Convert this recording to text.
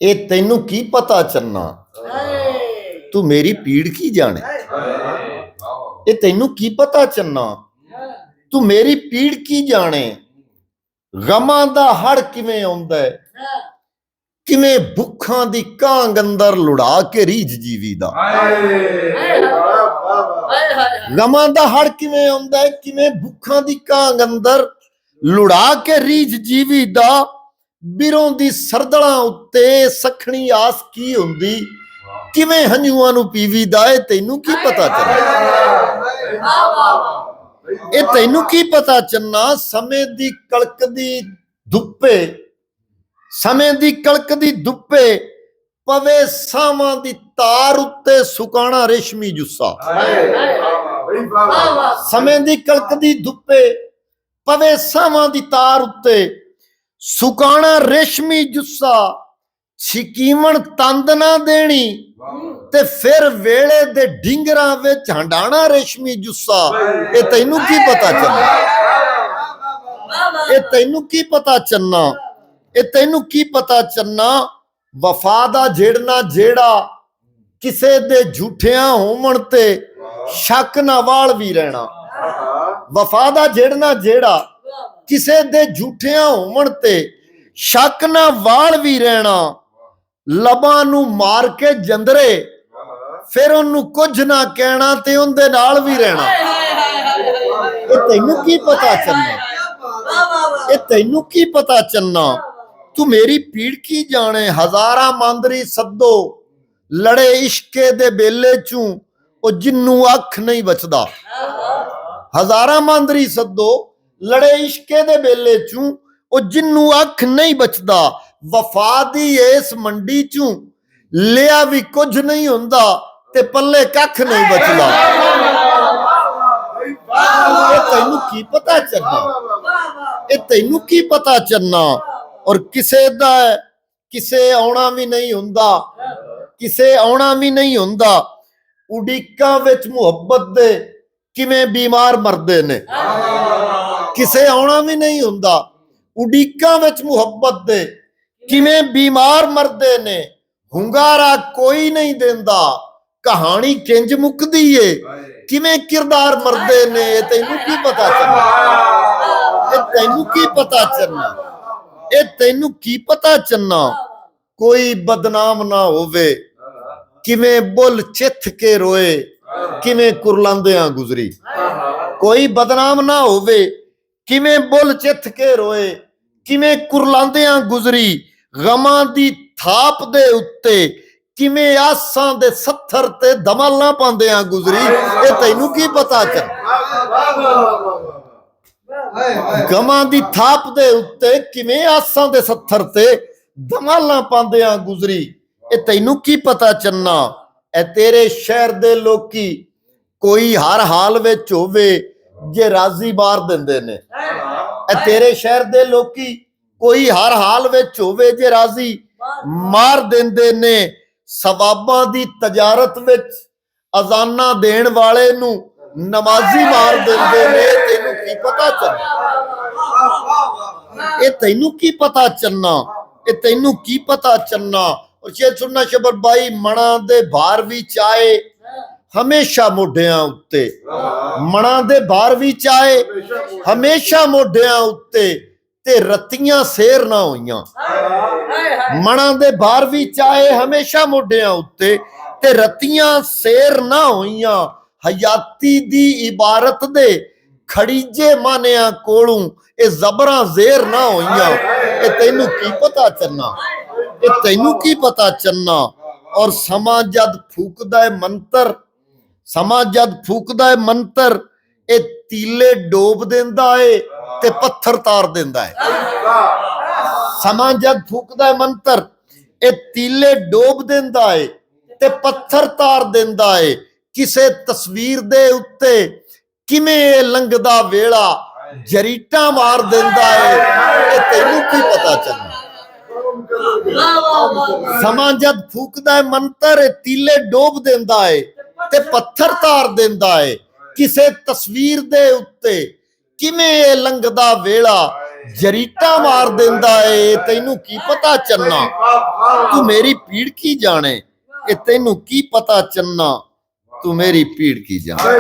ए तैनू की पता चन्ना तू मेरी पीड़ की जाने। ए तैनू की पता चन्ना तू मेरी पीड़ की जाने। गमां दा हड़ किवें आउंदा है, किवें भुखां दी कांग अंदर लुड़ा के रीझ जीवी दा। गमां दा हड़ किवें आउंदा है, किवें भुखां दी कांग अंदर लुड़ा के रीझ जीवी दा। बिरों दी सरदड़ां उत्ते सखणी आस की हुंदी, किवें हंझूआं नूं पीवी दा। ए तैनू की पता चन्ना, ए तैनू की पता चन्ना। समय दी कलकदी धुप्पे, समय दी कलकदी धुप्पे पवे सावां दी तार उत्ते सुकाना रेशमी जुस्सा। समय दी कलकदी धुप्पे पवे सावां दी तार उत्ते सुकाना रेशमी जुस्सा। छिकीवण तंद ना देनी ते फिर वेले दे ढिंगरां विच हंडाना रेशमी जुस्सा। ए तैनू की पता चन्ना, ए तैनू की पता चन्ना, ए तैनू की पता चन्ना। वफा दा जेड़ना जेड़ा किसे दे झूठियां होवण ते शक ना वाल भी रहना। वफा दा जेड़ना जेड़ा किसे दे झूठियां होवण ते शक ना वाल भी रहना। लबां नूं मार के जंदरे फिर ओनू कुछ ना कहना ते उंदे नाल भी रहना। ए तैनू की पता चन्ना, ए तैनू की पता चन्ना तू मेरी पीड़ की जाने। हजारा मांदरी सद्दो लड़े इश्के दे बेले चूं ओ जिन्नू अख नहीं बचदा। हजारा मांदरी सद्दो लड़े इश्के दे बेले चूं ओ जिन्नू अख नहीं बचदा। वफा दी इस मंडी चूं लिया भी कुछ नहीं हुंदा ते पल्ले कख नहीं बचदा। ए तैनू की पता चन्ना, ए तैनू की पता चन्ना। और किसे दा किसे आउणा भी नहीं हुंदा, किसे आउणा भी नहीं हुंदा। उड़ीकां विच मुहब्बत दे किवें बीमार मरदे ने। किसे आउणा भी नहीं हुंदा, उड़ीकां विच मुहब्बत दे किवें बीमार मरदे ने। हुंगारा कोई नहीं देंदा, कहानी किंज मुकदी है, किवें किरदार मरदे ने। तैनू की पता चन्ना, ए तैनू की पता चन्ना, ए तैनू की पता चन्ना। कोई बदनाम ना होवे, किवें बुल चिथ के रोए, किवें कुरलांदियां गुजरी। कोई बदनाम ना होवे, किवें बुल चिथ के रोए, किवें कुरलांदियां गुजरी। गमां दी थाप दे उत्ते किवें आसां दे सत्थर ते दमालां पांदियां गुजरी। ए तैनू की पता चन्ना। गमां दी थाप दे उत्ते किवें आसां दे सत्थर ते दमालां पांदियां गुजरी। ए तैनू की पता चन्ना। ए तेरे शहर दे लोकी कोई हर हाल विच होवे जे राजी मार दिंदे ने। ए तेरे शहर दे लोकी कोई हर हाल विच होवे जे राजी मार दिंदे ने। सवाबां दी तजारत विच अजाना देण वाले नू नमाजी मार दिंदे ने। तैनू की पता चन्ना, ए तैनू की पता चन्ना, ए तैनू की पता चन्ना। और शेर सुनना शबर बाई मना दे भार भी चाहे हमेशा मोढियां उत्ते। मना दे भार भी चाहे हमेशा मोढियां उत्ते ते रत्तियां सेर ना होइयां। मना दे भार भी चाहे हमेशा मोढियां उत्ते ते रत्तियां सेर ना होइयां। हयाती दी इबारत दे खड़ीजे मानिया कोलू ए जबरां जेर ना होइयां। ए तैनू की पता चन्ना, ए तैनू की पता चन्ना। और समा जद फूकदा है मंत्र, समा जद फूकदा है मंत्र ए तीले डोब देंदा है ते पत्थर तार देंदा है। समा जद फूकदा है मंत्र ए तीले डोब देंदा है ते पत्थर तार देंदा है। किसे तस्वीर दे उत्ते किवें लंघदा वेला जरीटा मार देंदा है। ए तैनू की पता चन्ना। समा जद फूकदा है मंत्र तीले डोब देंदा है ते पत्थर तार देंदा है। किसे तस्वीर दे उत्ते किवें लंघदा वेला जरीटा मार देंदा है। तैनू की पता चन्ना, ਤੂੰ ਮੇਰੀ ਪੀੜ ਕੀ ਜਾਣੇ, ਇਹ ਤੈਨੂੰ ਕੀ ਪਤਾ ਚੰਨਾ, ਤੂੰ ਮੇਰੀ ਪੀੜ ਕੀ ਜਾਣੇ।